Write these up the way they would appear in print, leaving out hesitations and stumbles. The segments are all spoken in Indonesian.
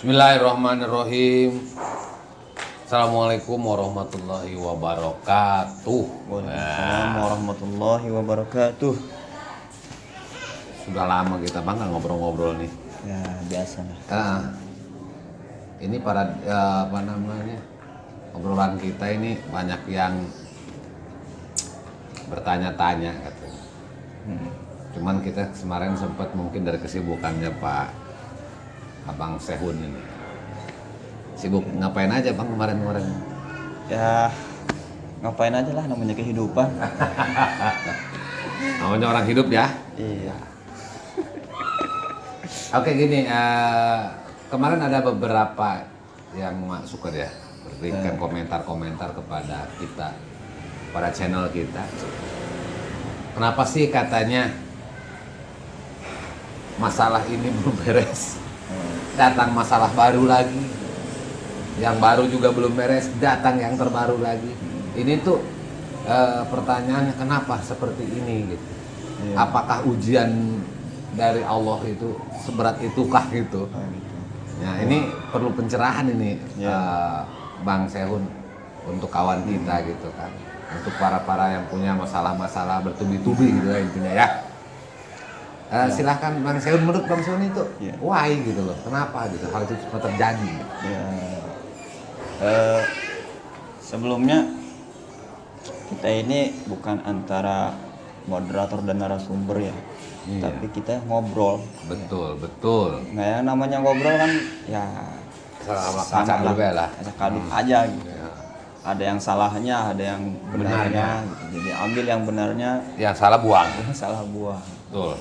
Bismillahirrahmanirrahim. Assalamualaikum warahmatullahi wabarakatuh. Waalaikumsalam warahmatullahi wabarakatuh. Sudah lama kita bang nggak ngobrol-ngobrol nih. Ya biasa lah. Ini para apa namanya obrolan kita ini banyak yang bertanya-tanya katanya. Cuman kita kemarin sempat mungkin dari kesibukannya Pak Abang Sehun ini. Sibuk ngapain aja bang kemarin-kemarin? Ya ngapain aja lah, namanya kehidupan. Namanya orang hidup ya. Iya. Oke gini, kemarin ada beberapa yang masuk ya, berikan komentar-komentar kepada kita, pada channel kita. Kenapa sih katanya masalah ini belum beres? Datang masalah baru lagi, yang baru juga belum beres, datang yang terbaru lagi. Ini tuh pertanyaannya kenapa seperti ini gitu? Iya. Apakah ujian dari Allah itu seberat itukah gitu? Nah ini perlu pencerahan ini Bang Sehun untuk kawan kita gitu kan, untuk para yang punya masalah-masalah bertubi-tubi gitu ya intinya ya. Silahkan Bang Sehun, menurut Bang Sehun itu why gitu loh, kenapa gitu hal itu sempat terjadi? Ya. Sebelumnya kita ini bukan antara moderator dan narasumber ya, tapi kita ngobrol. Betul. Nah yang namanya ngobrol kan ya sama lah, kaduk aja gitu. Ada yang salahnya, ada yang benarnya gitu. Jadi ambil yang benarnya, yang salah buang. Yang salah buang. Betul.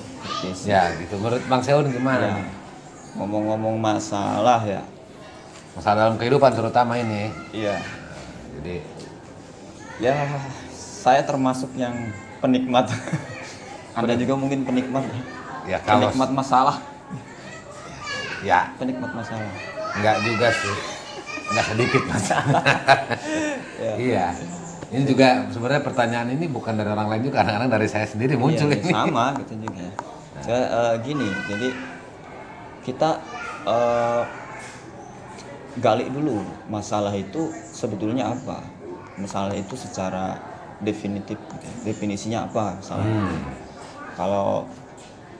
Ya gitu. Menurut Bang Sehun gimana ya. nih? Ngomong-ngomong masalah ya. Masalah dalam kehidupan terutama ini. Iya. Jadi ya saya termasuk yang penikmat. Anda juga mungkin penikmat. Ya kalau penikmat masalah. Ya. Penikmat masalah. Enggak juga sih. Enggak sedikit masalah. Iya. Ini juga sebenarnya pertanyaan ini bukan dari orang lain juga, kadang-kadang dari saya sendiri muncul ini. Sama gitu juga. Saya gini, jadi kita gali dulu masalah itu sebetulnya apa. Masalah itu secara definitif, definisinya apa masalahnya. Kalau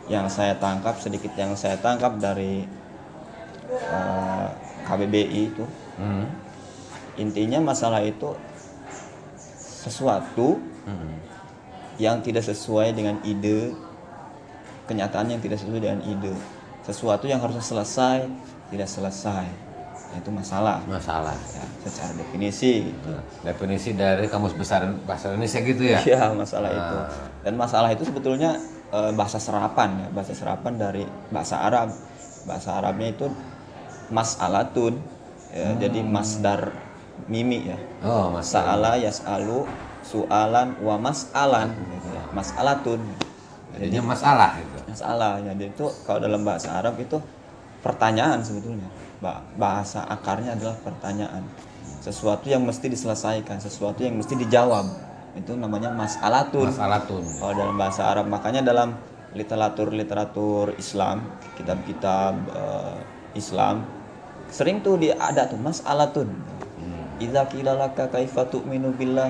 yang saya tangkap, sedikit yang saya tangkap dari KBBI itu, intinya masalah itu sesuatu yang tidak sesuai dengan ide, kenyataan yang tidak sesuai dengan ide, sesuatu yang harusnya selesai tidak selesai, itu masalah ya, secara definisi gitu. Definisi dari Kamus Besar Bahasa Indonesia gitu ya? Iya, masalah itu. Dan masalah itu sebetulnya bahasa serapan dari bahasa Arab. Bahasa Arabnya itu mas'alatun ya, jadi masdar mimi ya. Sa'ala yas'alu su'alan wa mas'alan gitu ya. Mas'alatun. Jadinya masalah gitu. Masalah. Jadi itu kalau dalam bahasa Arab itu pertanyaan sebetulnya. Bahasa akarnya adalah pertanyaan. Sesuatu yang mesti diselesaikan, sesuatu yang mesti dijawab. Itu namanya mas'alatun. Kalau dalam bahasa Arab, makanya dalam literatur Islam, kitab-kitab Islam sering tuh ada tuh mas'alatun. Idza qila laka kaifa tu'minu billah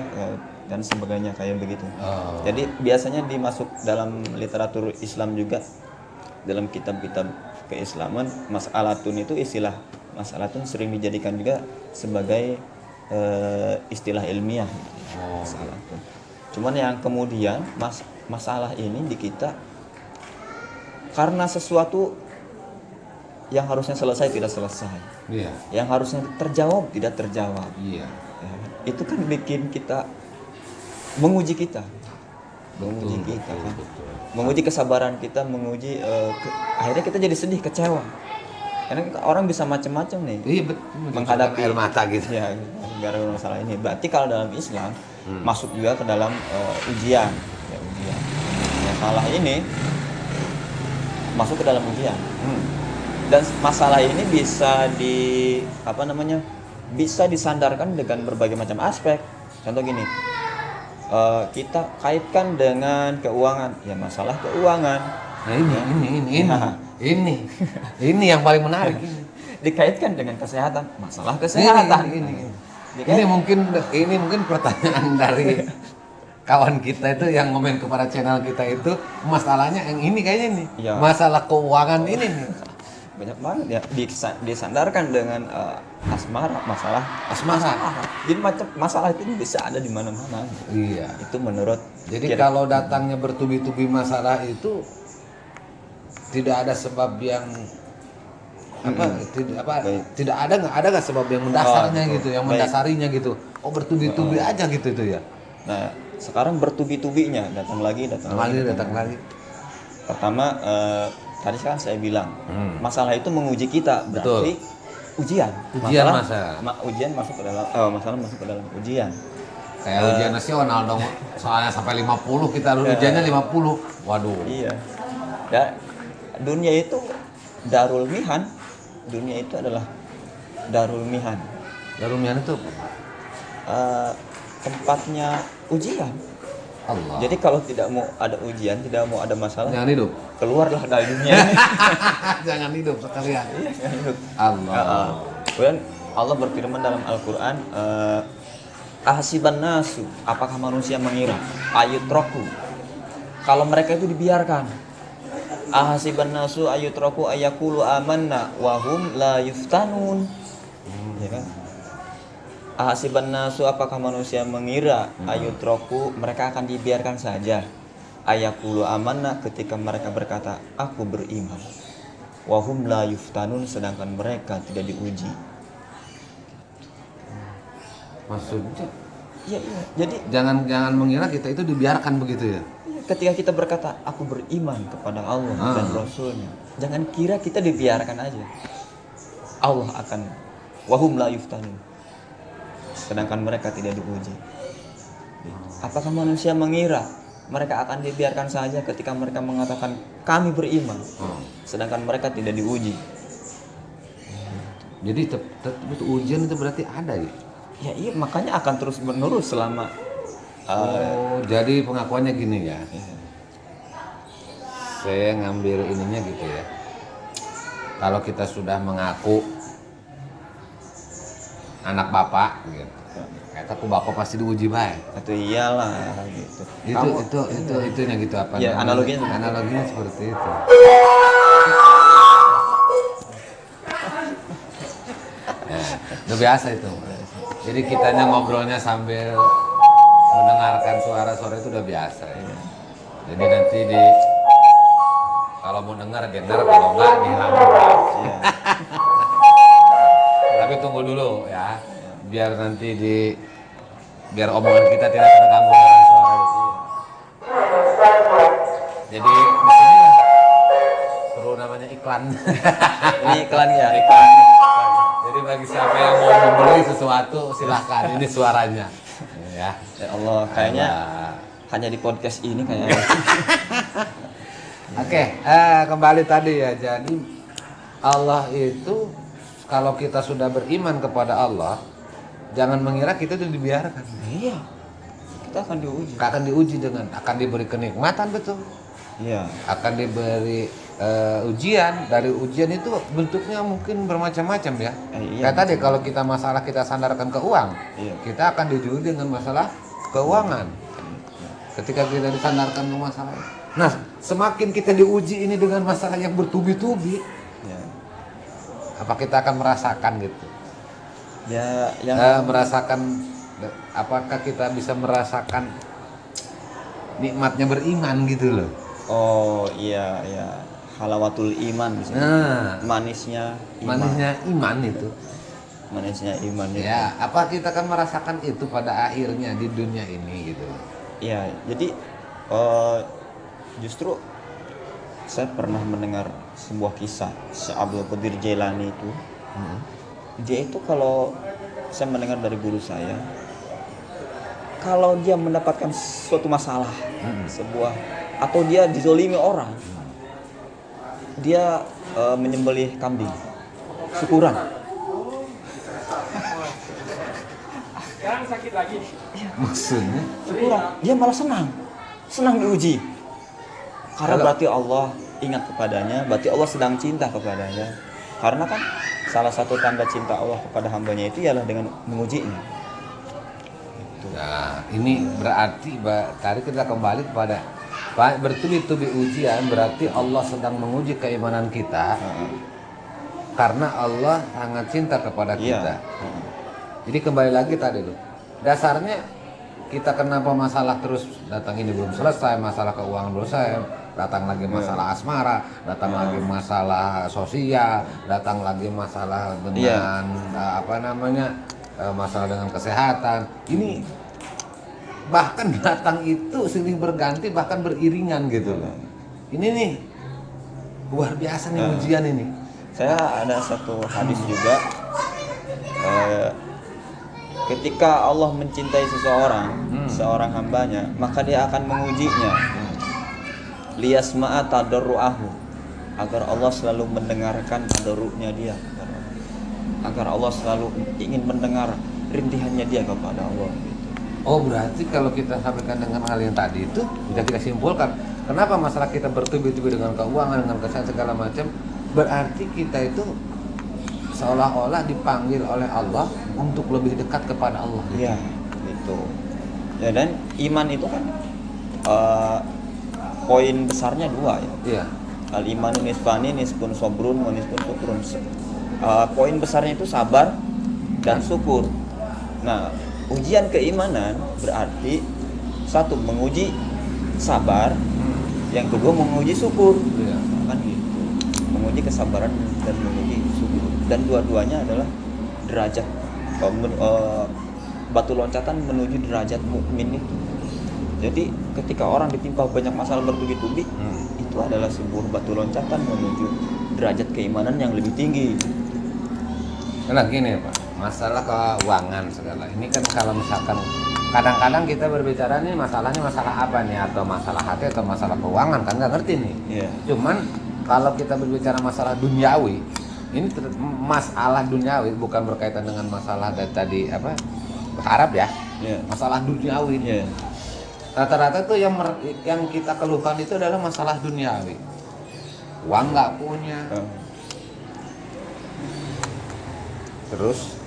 dan sebagainya kayak begitu. Jadi biasanya dimasuk dalam literatur Islam juga, dalam kitab-kitab keislaman, mas'alatun itu istilah mas'alatun sering dijadikan juga sebagai istilah ilmiah. Mas'alatun. Cuman yang kemudian masalah ini di kita karena sesuatu yang harusnya selesai tidak selesai, yang harusnya terjawab tidak terjawab. Itu kan bikin kita menguji kita, menguji kesabaran kita, menguji akhirnya kita jadi sedih, kecewa. Karena orang bisa macam-macam nih menghadapi air mata gitu. Ya, gara-gara masalah ini. Berarti kalau dalam Islam masuk juga ke dalam ujian. Masalah ini masuk ke dalam ujian. Dan masalah ini bisa disandarkan dengan berbagai macam aspek. Contoh gini, kita kaitkan dengan keuangan, ya masalah keuangan. Nah ini yang paling menarik ini. dikaitkan dengan kesehatan, masalah kesehatan. Ini mungkin pertanyaan dari kawan kita itu yang komen kepada channel kita itu, masalahnya yang ini kayaknya nih. Iya. Masalah keuangan ini nih. Banyak banget ya disandarkan dengan asmara, masalah Asmara. Jadi macam masalah itu bisa ada di mana-mana. Iya. Itu menurut Jadi kalau datangnya bertubi-tubi masalah itu tidak ada sebab yang tidak ada nggak sebab yang mendasarnya betul. gitu, yang Baik. mendasarinya gitu. Oh bertubi-tubi aja gitu itu ya. Nah, sekarang bertubi-tubinya datang lagi. Pertama tadi kan saya bilang masalah itu menguji kita, berarti ujian ujian masuk ke dalam masalah masuk ke dalam ujian. Kayak ujian nasional dong, soalnya sampai 50 kita ujiannya 50. Waduh. Iya. Ya, dunia itu darul mihan. Dunia itu adalah darul mihan. Darul mihan itu tempatnya ujian. Allah. Jadi kalau tidak mau ada ujian, tidak mau ada masalah, Jangan hidup. keluarlah dari dunia ini. Jangan hidup sekalian. Iya, jangan hidup. Allah. Kemudian Allah berfirman dalam Al-Quran, ahasiban nasu, apakah manusia mengira ayutroku, kalau mereka itu dibiarkan, ahasiban nasu ayutroku ayakulu amanna wahum la yuftanun, ya kan? Ahasiban nasu, apakah manusia mengira ayutroku, mereka akan dibiarkan saja, ayakulu amanna, ketika mereka berkata aku beriman, wahum la yuftanun, sedangkan mereka tidak diuji. Maksudnya Iya. Jadi jangan mengira kita itu dibiarkan begitu ya. ketika kita berkata aku beriman kepada Allah dan Rasulnya, jangan kira kita dibiarkan aja. Allah akan wahum la yuftanun, sedangkan mereka tidak diuji. Apakah manusia mengira mereka akan dibiarkan saja ketika mereka mengatakan kami beriman, sedangkan mereka tidak diuji? Jadi itu ujian itu berarti ada ya. Ya iya, makanya akan terus menerus selama Jadi pengakuannya gini ya. Saya ngambil ininya gitu ya. Kalau kita sudah mengaku anak bapak gitu, kata aku bapak pasti diuji baik. itu iyalah gitu. Itunya gitu apa? Ya, namanya? analoginya Analoginya seperti itu. Udah biasa itu. Jadi kitanya ngobrolnya sambil mendengarkan suara-suara itu udah biasa ya. Jadi nanti kalau mau dengar, kalau enggak dihilangin. Iya. Tapi tunggu dulu ya, biar nanti biar omongan kita tidak terganggu dengan suara itu. Jadi di sini perlu namanya iklan. Ini iklan ya, Iklan. Jadi bagi siapa yang mau membeli sesuatu silahkan, ini suaranya. Ya. Ya Allah, kayaknya hanya di podcast ini kayaknya. Oke, kembali tadi ya. Jadi Allah itu kalau kita sudah beriman kepada Allah, jangan mengira kita itu dibiarkan. Iya. Kita akan diuji. Akan diuji akan diberi kenikmatan, betul. Iya. Akan diberi ujian. Dari ujian itu bentuknya mungkin bermacam-macam ya. Iya. Kayak tadi kalau kita masalah kita sandarkan ke uang, Iya. kita akan diuji dengan masalah keuangan. Ketika kita disandarkan ke masalah, nah semakin kita diuji ini dengan masalah yang bertubi-tubi, Ya. apa kita akan merasakan gitu? Ya, yang Merasakan, apakah kita bisa merasakan nikmatnya beriman gitu loh? oh iya iya, halawatul iman bisa. Nah, Manisnya iman. Manisnya iman itu. Ya, apa kita akan merasakan itu pada akhirnya di dunia ini gitu? Iya, jadi justru saya pernah mendengar sebuah kisah Syekh Abdul Qadir Jailani itu. Dia itu kalau saya mendengar dari guru saya, kalau dia mendapatkan suatu masalah, sebuah atau dia dizolimi orang, dia menyembelih kambing, syukuran. Sekarang sakit lagi. Maksudnya? Syukuran. Dia malah senang diuji. Karena Kalau- berarti Allah ingat kepadanya, berarti Allah sedang cinta kepadanya. Karena kan salah satu tanda cinta Allah kepada hambanya itu ialah dengan mengujinya. Nah, ini berarti tadi kita kembali kepada bertubi-tubi ujian, berarti Allah sedang menguji keimanan kita. Karena Allah sangat cinta kepada kita. Jadi kembali lagi tadi tuh. Dasarnya kita kenapa masalah terus datang ini belum selesai, masalah keuangan belum selesai, datang lagi masalah asmara, datang lagi masalah sosial, datang lagi masalah dengan masalah dengan kesehatan. Ini bahkan datang itu silih berganti, bahkan beriringan gitu loh. Ini nih luar biasa nih ujian ini. Saya ada satu hadis juga, ketika Allah mencintai seorang hambanya, maka dia akan mengujinya. Liyasma'a tadarru'ahu, agar Allah selalu mendengarkan tadarru'nya dia, agar Allah selalu ingin mendengar rintihannya dia kepada Allah. Oh, berarti kalau kita sampaikan dengan hal yang tadi itu bisa kita simpulkan kenapa masalah kita bertubi-tubi dengan keuangan, dengan kesehatan segala macam, berarti kita itu seolah-olah dipanggil oleh Allah untuk lebih dekat kepada Allah. Iya, itu. Ya, dan iman itu kan poin besarnya dua ya. Iya. Al imanu nisfani, nisfun sabrun wa nisfun syukrun. Poin besarnya itu sabar dan syukur. Nah, ujian keimanan berarti satu menguji sabar, yang kedua menguji syukur. Iya. Kan gitu. Menguji kesabaran dan menguji syukur. Dan dua-duanya adalah derajat batu loncatan menuju derajat mukmin itu. Jadi ketika orang ditimpa banyak masalah bertubi-tubi, itu adalah sebuah batu loncatan menuju derajat keimanan yang lebih tinggi. Nah gini Pak, masalah keuangan segala ini kan kalau misalkan kadang-kadang kita berbicara nih masalahnya masalah apa nih, atau masalah hati atau masalah keuangan kan nggak ngerti nih. Yeah. Cuman kalau kita berbicara masalah duniawi, ini masalah duniawi bukan berkaitan dengan masalah tadi apa Arab ya. Yeah. Masalah duniawi. Yeah. Rata-rata tuh yang kita keluhkan itu adalah masalah duniawi. Uang nggak punya. Terus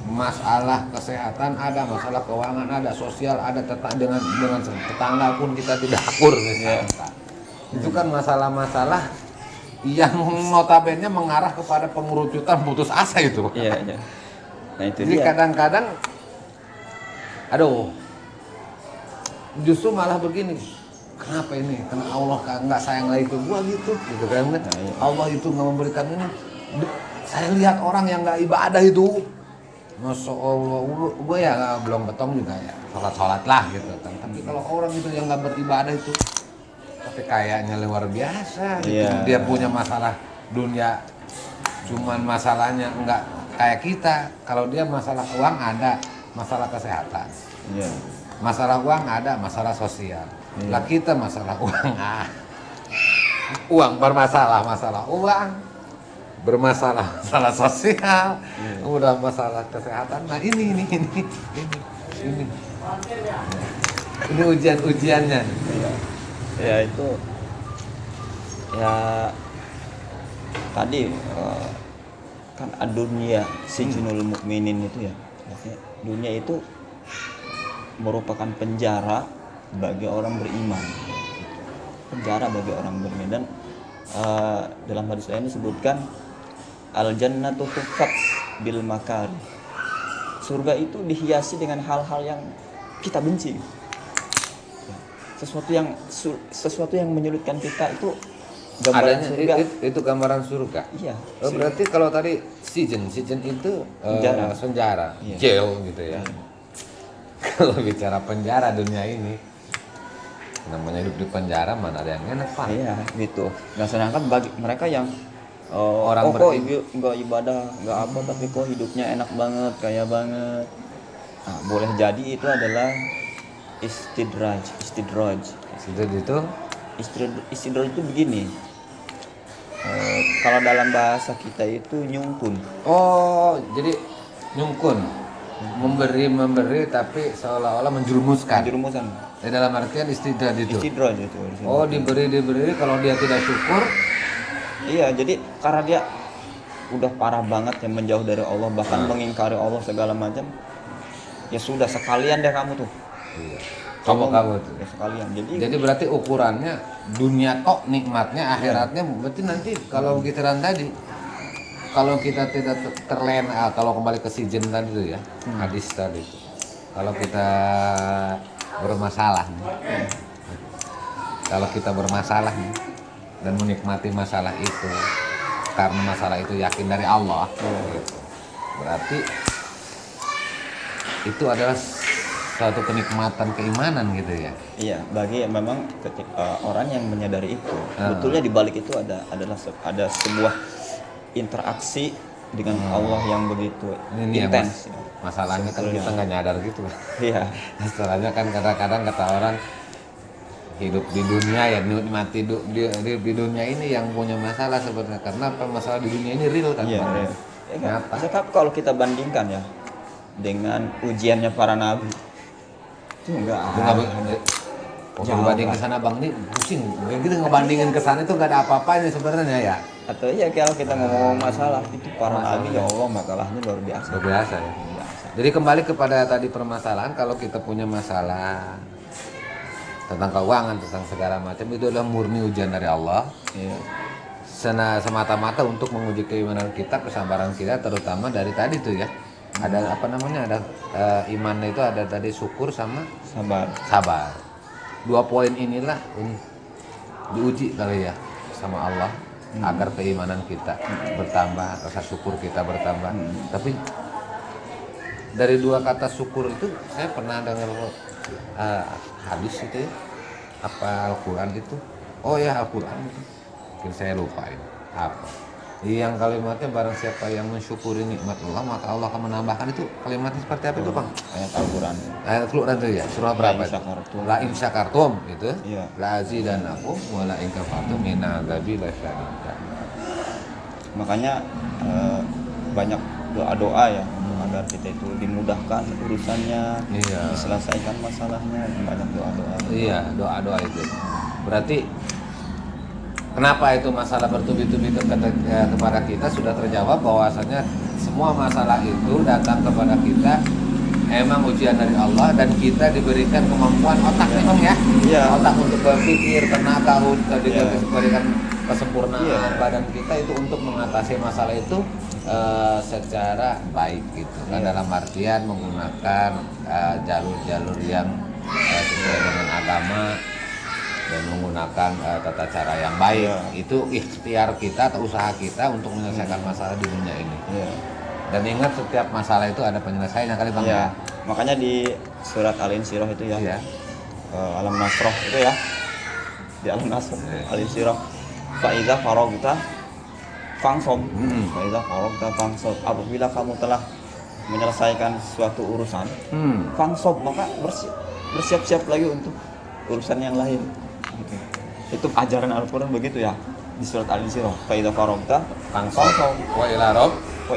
masalah kesehatan ada, masalah keuangan ada, sosial ada, dengan tetangga pun kita tidak akur misalnya. Itu kan masalah-masalah yang notabene mengarah kepada pengerucutan putus asa itu. Iya, iya. Nah, itu jadi dia. Kadang-kadang justru malah begini. Kenapa ini? Karena Allah nggak sayang lagi ke gua gitu kan? Nah, iya. Allah itu nggak memberikan ini. Saya lihat orang yang nggak ibadah itu, Masya Allah, gue ya belum betong juga ya, sholat lah gitu kan. Tapi kalau orang itu yang nggak beribadah itu, tapi kayaknya luar biasa gitu. Yeah. Dia punya masalah dunia, cuman masalahnya nggak kayak kita. Kalau dia masalah uang ada, masalah kesehatan. Yeah. Masalah uang ada, masalah sosial. Yeah. Lah kita masalah uang, uang bermasalah, masalah uang. Bermasalah masalah sosial, udah masalah kesehatan. Nah ini ujiannya. Ya itu ya tadi kan dunia sijnul mukminin itu ya. Maksudnya dunia itu merupakan penjara bagi orang beriman. Penjara bagi orang beriman. Dan dalam hadis lain disebutkan al-jannatu tuffat bil makari. Surga itu dihiasi dengan hal-hal yang kita benci. Sesuatu yang menyulitkan kita itu gambaran surga. Itu gambaran surga. Iya. Berarti kalau tadi sijen itu penjara, Iya. jail gitu ya. Kalau bicara penjara dunia ini, namanya hidup di penjara mana ada yang enak Pak? Iya, gitu. Nah, sedangkan bagi mereka yang Orang kok nggak ibadah, nggak apa, tapi kok hidupnya enak banget, kaya banget. Nah, boleh jadi itu adalah istidraj. Istidraj itu begini. Kalau dalam bahasa kita itu nyungkun. Oh, jadi nyungkun, memberi tapi seolah-olah menjerumuskan. Di dalam artian istidraj itu. Istidraj itu. Oh, diberi kalau dia tidak syukur. Iya, jadi karena dia udah parah banget yang menjauh dari Allah, bahkan mengingkari Allah segala macam, ya sudah sekalian deh kamu tuh. Iya. Coba kamu tuh. Ya sekalian. Jadi berarti ukurannya dunia kok nikmatnya, akhiratnya berarti nanti kalau gitaran tadi, kalau kita tidak terlena, kalau kembali ke si jin tadi itu ya, hadis tadi itu. Kalau kita bermasalah nih, kalau kita bermasalah nih, dan menikmati masalah itu karena masalah itu yakin dari Allah, gitu. Berarti itu adalah suatu kenikmatan keimanan gitu ya. Iya, bagi memang ketika orang yang menyadari itu, betulnya di balik itu ada sebuah interaksi dengan Allah yang begitu Ini intens. ya, masalahnya kan kita nggak nyadar gitu. Iya. Masalahnya kan kadang-kadang kata orang hidup di dunia ya nikmati di dunia ini yang punya masalah sebenarnya, karena apa, masalah di dunia ini real kan. Iya. Ya, kan? Nyata. Misalkan kalau kita bandingkan ya dengan ujiannya para nabi, itu enggak Kalau dibanding ke sana bang, ini pusing. Begitu ngebandingin ke sana itu nggak ada apa-apanya sebenarnya ya. Atau iya kalau kita ngomong masalah itu para nabi, ya Allah masalahnya luar biasa. Luar biasa ya. Biasa. Jadi kembali kepada tadi permasalahan, kalau kita punya masalah tentang keuangan, tentang segala macam, itu adalah murni ujian dari Allah. Iya. Semata-mata untuk menguji keimanan kita, kesabaran kita, terutama dari tadi tuh ya. Ada apa namanya? Ada imannya itu ada tadi syukur sama sabar. Dua poin inilah diuji kali ya sama Allah agar keimanan kita bertambah, rasa syukur kita bertambah. Tapi dari dua kata syukur itu saya pernah dengar hadis itu ya, apa Al-Quran itu, oh ya Al-Quran itu mungkin saya lupain apa yang kalimatnya, barang siapa yang mensyukuri nikmat Allah maka Allah akan menambahkan. Itu kalimatnya seperti apa itu bang? Ayat Al-Quran. Ayat Al-Quran itu ya, surah berapa? La in syakartum gitu. Iya. La azidanakum wa la in kafartum inna adzabi lasyadid. Makanya banyak doa-doa ya agar kita itu dimudahkan urusannya, Iya. diselesaikan masalahnya, banyak doa-doa. Iya, doa-doa itu. Berarti kenapa itu masalah bertubi-tubi kepada kita sudah terjawab, bahwasanya semua masalah itu datang kepada kita emang ujian dari Allah, dan kita diberikan kemampuan otak memang ya. Iya. Otak untuk berpikir, tenaga untuk Iya. diberikan kesempurnaan Iya. badan kita itu untuk mengatasi masalah itu secara baik gitu kan, Iya. dalam artian menggunakan jalur-jalur yang sesuai dengan agama dan menggunakan tata cara yang baik. Iya. Itu ikhtiar kita atau usaha kita untuk menyelesaikan masalah di dunia ini. Iya. Dan ingat, setiap masalah itu ada penyelesaiannya kali bang. Iya. Makanya di surat Al-Insyirah itu ya, Iya. Alam Nasroh itu ya, di Alam Nasroh, Al-Insyirah, Faiza farogta fangsob, Faiza farogta fangsob. Apabila kamu telah menyelesaikan suatu urusan, fangsob, maka bersiap-siap lagi untuk urusan yang lain. Itu ajaran Al-Quran begitu ya, di surat Al-Insyirah, Faiza farogta Fangsob wa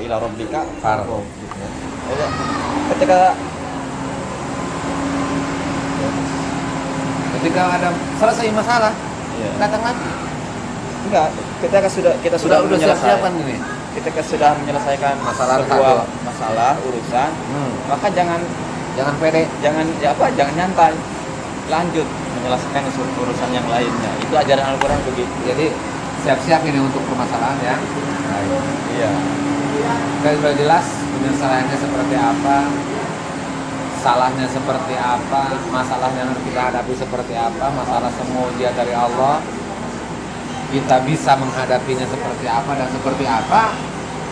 ila rabbika farghab. gitu ya. Jadi, ketika ada selesai masalah, Iya. datang lagi. Enggak, kita sudah Udah siap-siapan ini. Ketika sudah menyelesaikan Masalah sebuah satu. masalah urusan, maka jangan pede. jangan nyantai, lanjut menyelesaikan urusan yang lainnya. Itu ajaran Al-Quran begitu. Jadi siap-siap ini untuk permasalahan ya. Baik. Iya. Kan sudah jelas penyelesaiannya seperti apa, salahnya seperti apa, masalah yang harus kita hadapi seperti apa, masalah semua ujian dari Allah, kita bisa menghadapinya seperti apa dan seperti apa,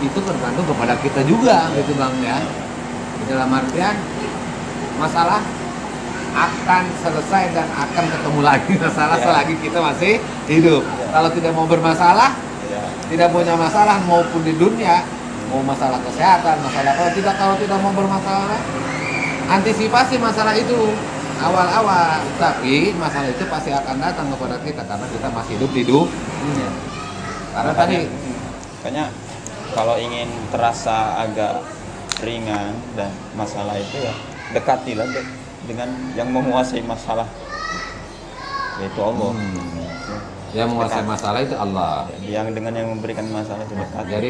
itu tergantung kepada kita juga gitu bang ya. Dalam artian masalah akan selesai dan akan ketemu lagi masalah selagi kita masih hidup. Kalau tidak mau bermasalah, tidak punya masalah maupun di dunia, mau masalah kesehatan, masalah kalau tidak mau bermasalah, antisipasi masalah itu awal-awal, tapi masalah itu pasti akan datang kepada kita karena kita masih hidup di dunia. Karena makanya kalau ingin terasa agak ringan dan masalah itu ya dekatilah dengan yang menguasai masalah, yaitu Allah. Yang menguasai masalah itu Allah. Yang dengan yang memberikan masalah itu dekat. Jadi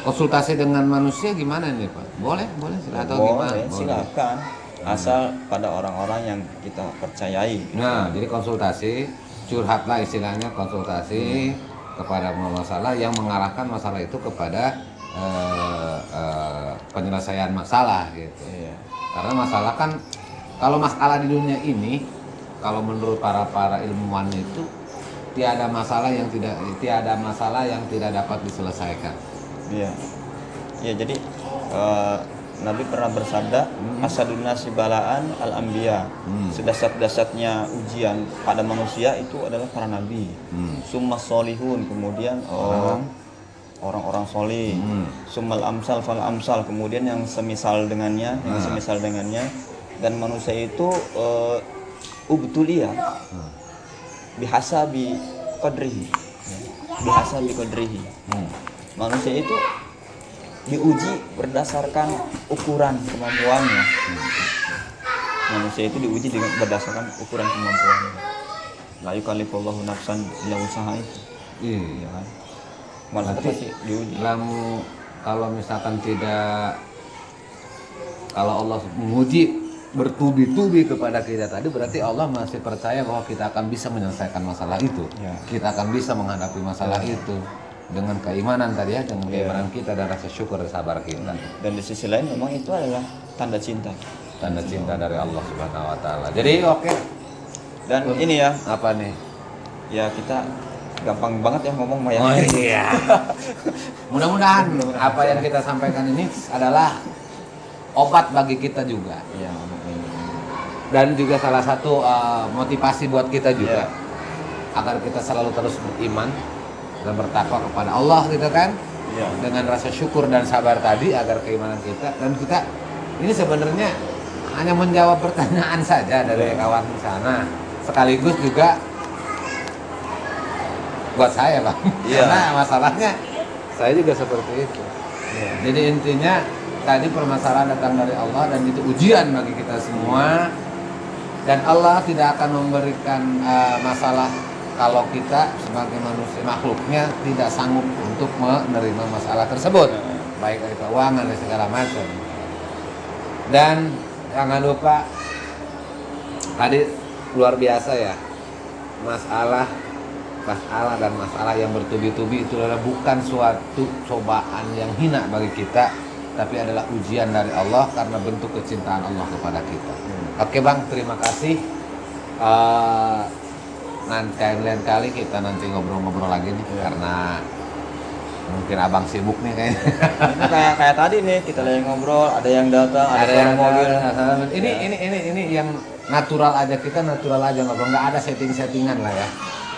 konsultasi dengan manusia gimana nih Pak? Boleh atau gimana? Boleh, silakan. Asal pada orang-orang yang kita percayai. Nah, jadi konsultasi, curhatlah istilahnya konsultasi kepada masalah yang mengarahkan masalah itu kepada penyelesaian masalah gitu. Iya. Karena masalah kan kalau masalah di dunia ini, kalau menurut para ilmuwan itu tiada masalah yang tidak dapat diselesaikan. Iya. Ya, jadi Nabi pernah bersabda, asadun nasi balaan al-anbiya. Sedasat-dasatnya ujian pada manusia itu adalah para nabi. Summa solihun, kemudian orang-orang solih. Summal amsal fal amsal, kemudian yang semisal dengannya, dan manusia itu ubtulia bihasabi qadrihi. Bihasabi qadrihi. Manusia itu diuji berdasarkan ukuran kemampuannya. Manusia itu diuji berdasarkan ukuran kemampuannya. La yukallifullahu nafsan illa usaha itu. Iya kan? Malah pasti diuji. Kalau misalkan kalau Allah menguji bertubi-tubi kepada kita tadi, berarti Allah masih percaya bahwa kita akan bisa menyelesaikan masalah itu. Ya. Kita akan bisa menghadapi masalah itu dengan keimanan tadi ya, dengan keimanan kita dan rasa syukur dan sabar kita. Dan di sisi lain memang itu adalah tanda cinta. Tanda cinta dari Allah Subhanahu wa taala. Jadi oke. Dan ini ya, Apa nih? ya kita gampang banget ya ngomong Maya. Oh iya. Mudah-mudahan apa yang kita sampaikan ini adalah obat bagi kita juga. Iya, Dan juga salah satu motivasi buat kita juga. Iya. Agar kita selalu terus beriman dan bertakwa kepada Allah gitu kan. Iya. Dengan rasa syukur dan sabar tadi agar keimanan kita, dan kita ini sebenarnya hanya menjawab pertanyaan saja dari kawan di sana, sekaligus juga buat saya Bang. Iya. Karena masalahnya saya juga seperti itu. Iya. Jadi intinya tadi permasalahan datang dari Allah dan itu ujian bagi kita semua, dan Allah tidak akan memberikan masalah kalau kita sebagai manusia makhluknya tidak sanggup untuk menerima masalah tersebut, baik dari keuangan dan segala macam. Dan jangan lupa tadi luar biasa ya, masalah dan masalah yang bertubi-tubi itu adalah bukan suatu cobaan yang hina bagi kita, tapi adalah ujian dari Allah karena bentuk kecintaan Allah kepada kita. Oke Bang, terima kasih. Nanti lain kali kita nanti ngobrol-ngobrol lagi nih, karena mungkin abang sibuk nih kayaknya. Ini kayak tadi nih kita lagi ngobrol, ada yang datang, ada yang mobil. Ini yang natural aja, kita natural aja ngobrol, nggak ada settingan lah ya,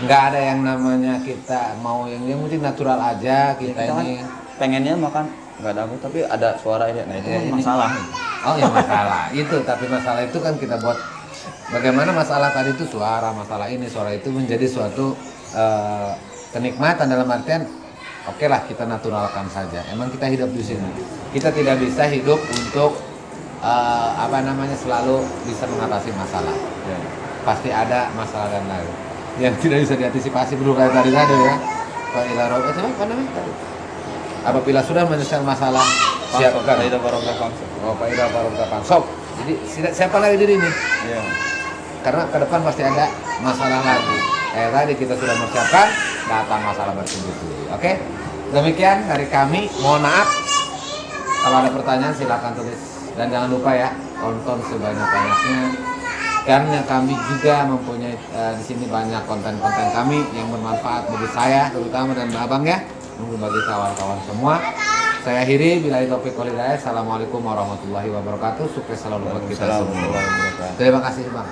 nggak ada yang namanya kita mau yang penting natural aja kita ini. Pengennya makan nggak ada aku, tapi ada suara ini, nah itu masalah. Oh ya masalah itu, tapi masalah itu kan kita buat bagaimana masalah tadi itu suara itu menjadi suatu kenikmatan dalam artian oke lah kita naturalkan saja. Emang kita hidup di sini, kita tidak bisa hidup untuk selalu bisa mengatasi masalah. Ya. Pasti ada masalah dan lain yang tidak bisa diantisipasi, betul kayak tadi ya. Apabila sudah menyelesaikan masalah, siapkan. Faidah barokah pangsop. Jadi siapa lagi diri ini? Iya. Karena ke depan pasti ada masalah lagi. Kayak tadi kita sudah mempersiapkan, datang masalah bertubi-tubi. Oke? Demikian dari kami. Mohon maaf kalau ada pertanyaan silakan tulis, dan jangan lupa ya tonton sebanyak-banyaknya. Karena kami juga mempunyai di sini banyak konten-konten kami yang bermanfaat bagi saya terutama dan abang ya, mungkin bagi kawan-kawan semua. Saya akhiri, billahi taufiq wal hidayah. Assalamualaikum warahmatullahi wabarakatuh. Sukses selalu buat kita semua. Terima kasih Bang.